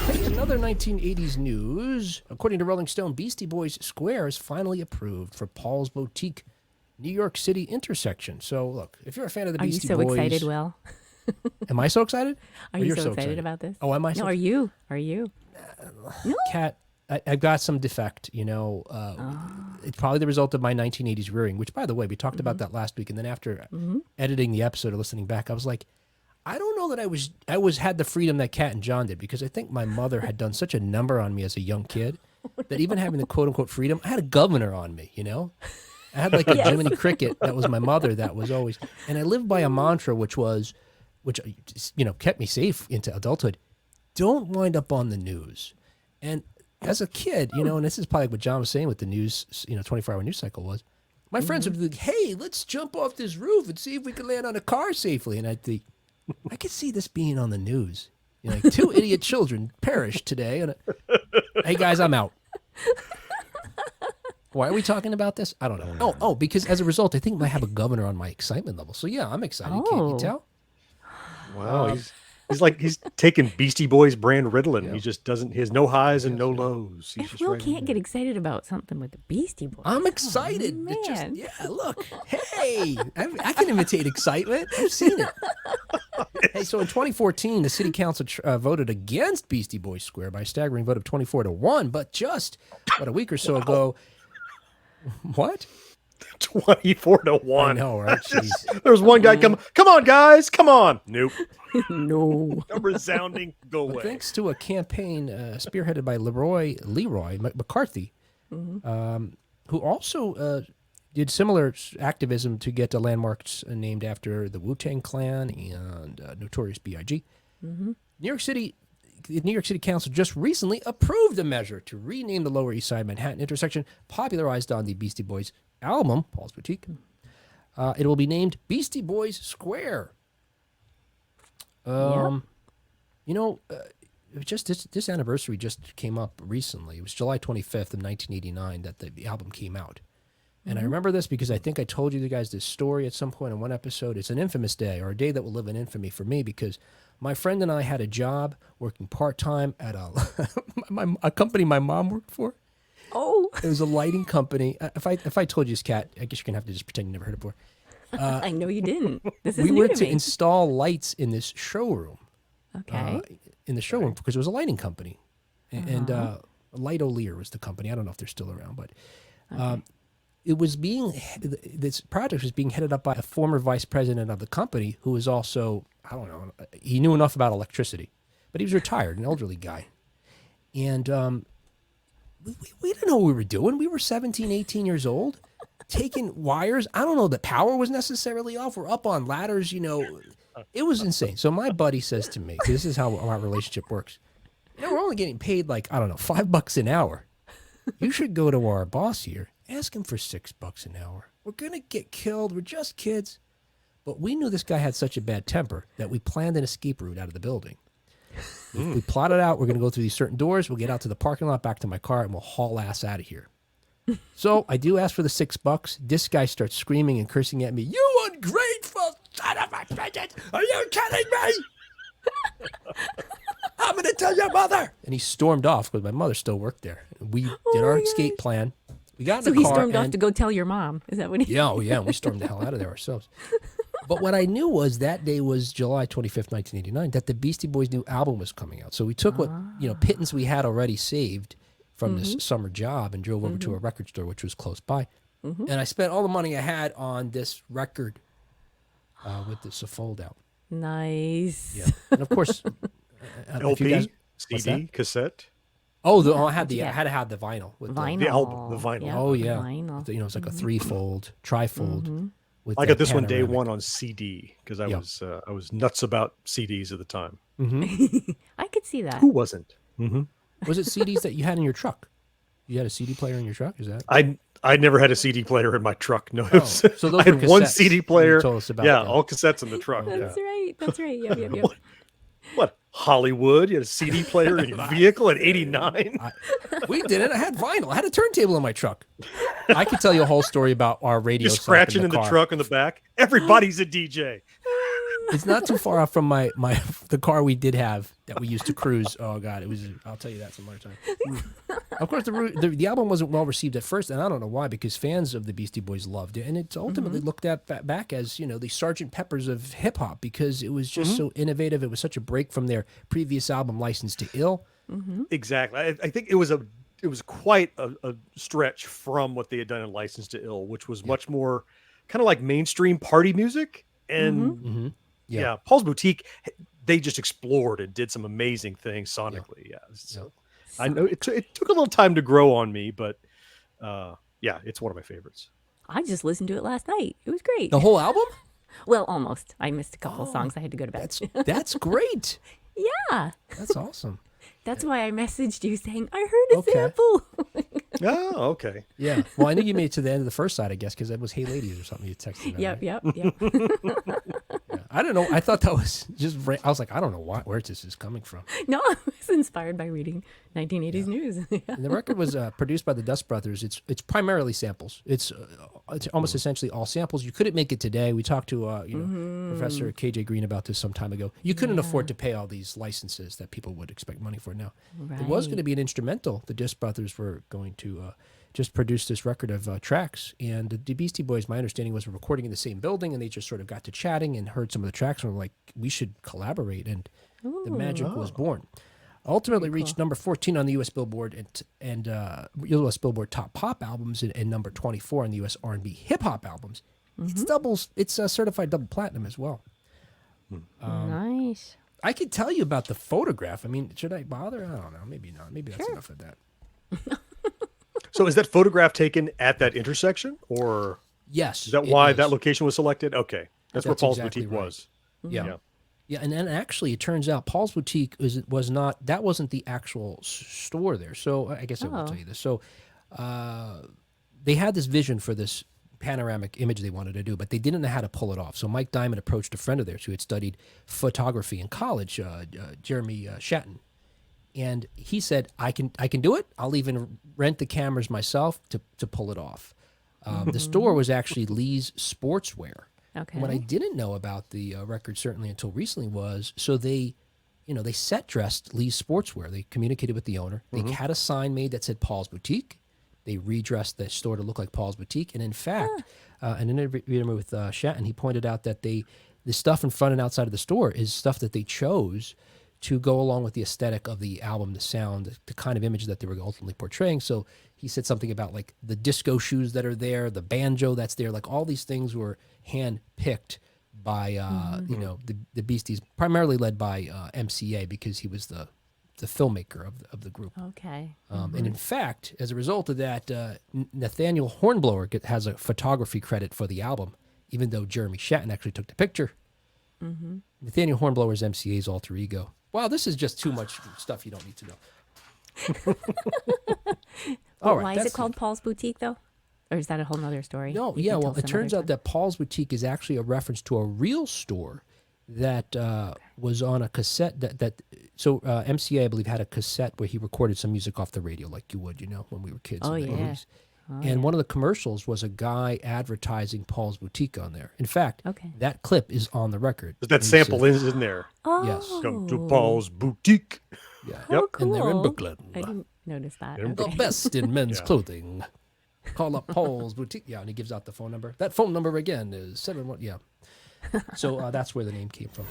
Hey, another 1980s news. According to Rolling Stone, Beastie Boys Square is finally approved for Paul's Boutique, New York City intersection. So, look, if you're a fan of the Are you Beastie so Boys... excited, Will? Am I so excited? Are Or you you're so excited about this? Oh, am I so No, are you? Are you? No. Cat, I've got some defect, It's probably the result of my 1980s rearing, which, by the way, we talked about that last week. And then after editing the episode or listening back, I was like, I don't know that I had the freedom that Kat and John did, because I think my mother had done such a number on me as a young kid that even having the quote unquote freedom, I had a governor on me, I had like a Jiminy Cricket that was my mother that was always, and I lived by a mantra which kept me safe into adulthood. Don't wind up on the news. And as a kid, and this is probably what John was saying with the news, 24-hour news cycle was, my friends would be like, hey, let's jump off this roof and see if we can land on a car safely. And I'd think, I could see this being on the news. Like 2 idiot children perished today. And hey, guys, I'm out. Why are we talking about this? I don't know. Oh, because as a result, I think I have a governor on my excitement level. So yeah, I'm excited. Can't you tell? Wow, he's taking Beastie Boys brand Ritalin. Yeah. He just doesn't. He has no highs and no lows. If Will can't get excited about something with the Beastie Boys, I'm excited. Oh, man. Look, hey, I can imitate excitement. I've seen it. Hey, so in 2014, the city council voted against Beastie Boys Square by a staggering vote of 24-1. But just about a week or so ago, what? 24-1. I know, right? There was one guy come on, guys, come on. Nope. No. A resounding go away. But thanks to a campaign spearheaded by Leroy McCarthy, who also did similar activism to get the landmarks named after the Wu-Tang Clan and Notorious B.I.G. The New York City Council just recently approved a measure to rename the Lower East Side Manhattan intersection, popularized on the Beastie Boys album, Paul's Boutique. It will be named Beastie Boys Square. Just this anniversary just came up recently. It was July 25th of 1989 that the album came out. And I remember this because I think I told you guys this story at some point in one episode. It's an infamous day, or a day that will live in infamy for me, because my friend and I had a job working part-time at a company my mom worked for. Oh. It was a lighting company. If I told you this, Kat, I guess you're going to have to just pretend you never heard it before. I know you didn't. This is we new were to to me. install lights in this showroom. Okay. In the showroom, because it was a lighting company. And Light O'Lear was the company. I don't know if they're still around, but this project was being headed up by a former vice president of the company who was also, I don't know, he knew enough about electricity, but he was retired, an elderly guy. And we didn't know what we were doing. We were 17, 18 years old, taking wires. I don't know that power was necessarily off. We're up on ladders, It was insane. So my buddy says to me, this is how our relationship works. We're only getting paid $5 an hour. You should go to our boss here, ask him for $6 an hour. We're going to get killed. We're just kids. But we knew this guy had such a bad temper that we planned an escape route out of the building. We plotted out, we're going to go through these certain doors. We'll get out to the parking lot, back to my car, and we'll haul ass out of here. So I do ask for the $6. This guy starts screaming and cursing at me. You ungrateful son of a bitch! Are you kidding me? I'm going to tell your mother. And he stormed off because my mother still worked there. We did our escape plan. We got in the car. So he stormed off to go tell your mom. Is that what he? Yeah, we stormed the hell out of there ourselves. But what I knew was that day was July 25th, 1989, that the Beastie Boys' new album was coming out. So we took what pittance we had already saved from this summer job and drove over to a record store, which was close by. And I spent all the money I had on this record with this fold out. Nice. Yeah, and of course, LP, CD, cassette. I had to have the vinyl with Vinyl. The album, the vinyl. Yeah, Oh yeah, vinyl. it's like a threefold, trifold. With I got this one day panoramic. one on CD because I was nuts about CDs at the time. I could see that. Who wasn't? Was it CDs that you had in your truck? You had a CD player in your truck? Is that? I never had a CD player in my truck. No, So those I had were one cassettes CD you player. told us about Yeah, that. all cassettes in the truck. That's yeah. right. That's right. Yep. What Hollywood? You had a CD player in your vehicle at '89. We didn't. I had vinyl. I had a turntable in my truck. I could tell you a whole story about our radio. You're setup scratching in the car. truck in the back. Everybody's a DJ. It's not too far off from the car we did have that we used to cruise. Oh God, it was. I'll tell you that some other time. Of course, the album wasn't well received at first, and I don't know why, because fans of the Beastie Boys loved it, and it's ultimately looked at back as the Sgt. Peppers of hip hop, because it was just so innovative. It was such a break from their previous album, License to Ill. Exactly. I think it was quite a stretch from what they had done in License to Ill, which was much more kind of like mainstream party music. And Paul's Boutique, they just explored and did some amazing things sonically. Yeah. So I know it took a little time to grow on me, but it's one of my favorites. I just listened to it last night. It was great. The whole album? Well, almost. I missed a couple of songs. I had to go to bed. That's great. Yeah. That's awesome. That's why I messaged you saying, I heard a sample. Oh, okay. Yeah. Well, I knew you made it to the end of the first side, I guess, because that was Hey Ladies or something you texted me. Yep. Yeah. I don't know. I thought that was just, I was like, I don't know where this is coming from. No, I was inspired by reading 1980s news. And the record was produced by the Dust Brothers. It's primarily samples. It's almost essentially all samples. You couldn't make it today. We talked to Professor KJ Green about this some time ago. You couldn't afford to pay all these licenses that people would expect money for now. Right. It was going to be an instrumental. The Dust Brothers were going to just produce this record of tracks. And the Beastie Boys, my understanding was, were recording in the same building, and they just sort of got to chatting and heard some of the tracks and were like, we should collaborate. And the magic was born. Ultimately reached number 14 on the U.S. Billboard and U.S. Billboard Top Pop albums and number 24 on the U.S. R&B Hip Hop albums. It's a certified double platinum as well. Nice. I could tell you about the photograph. I mean, should I bother? I don't know. Maybe not. Maybe that's enough of that. So is that photograph taken at that intersection, or yes? Is that why that location was selected? Okay, that's where Paul's exactly Boutique right. was. Yeah, and then actually it turns out Paul's Boutique wasn't the actual store there. So I guess I will tell you this. So they had this vision for this panoramic image they wanted to do, but they didn't know how to pull it off. So Mike Diamond approached a friend of theirs who had studied photography in college, Jeremy Shatton. And he said, I can do it. I'll even rent the cameras myself to pull it off. The store was actually Lee's Sportswear. Okay. What I didn't know about the record, certainly until recently, was they set dressed Lee's Sportswear. They communicated with the owner. They had a sign made that said Paul's Boutique. They redressed the store to look like Paul's Boutique. And in fact, an interview with Shatton, he pointed out that the stuff in front and outside of the store is stuff that they chose to go along with the aesthetic of the album, the sound, the kind of image that they were ultimately portraying. So he said something about like the disco shoes that are there, the banjo that's there, like all these things were hand-picked by, the Beasties, primarily led by MCA, because he was the filmmaker of the group. Okay. And in fact, as a result of that, Nathaniel Hornblower has a photography credit for the album, even though Jeremy Shatton actually took the picture. Nathaniel Hornblower is MCA's alter ego. Wow, this is just too much stuff you don't need to know. Why is it called Paul's Boutique, though? Or is that a whole nother story? No, You can tell it some turns other out that Paul's Boutique is actually a reference to a real store that was on a cassette. So MCA, I believe, had a cassette where he recorded some music off the radio, like you would, when we were kids. Oh, in the yeah. 80s. And one of the commercials was a guy advertising Paul's Boutique on there. In fact, that clip is on the record. But that sample is in there. Oh. Yes. Come to Paul's Boutique. Yeah. Oh, cool. And they're in Brooklyn. I didn't notice that. The best in men's clothing. Call up Paul's Boutique. Yeah, and he gives out the phone number. That phone number again is 71. Yeah. So that's where the name came from.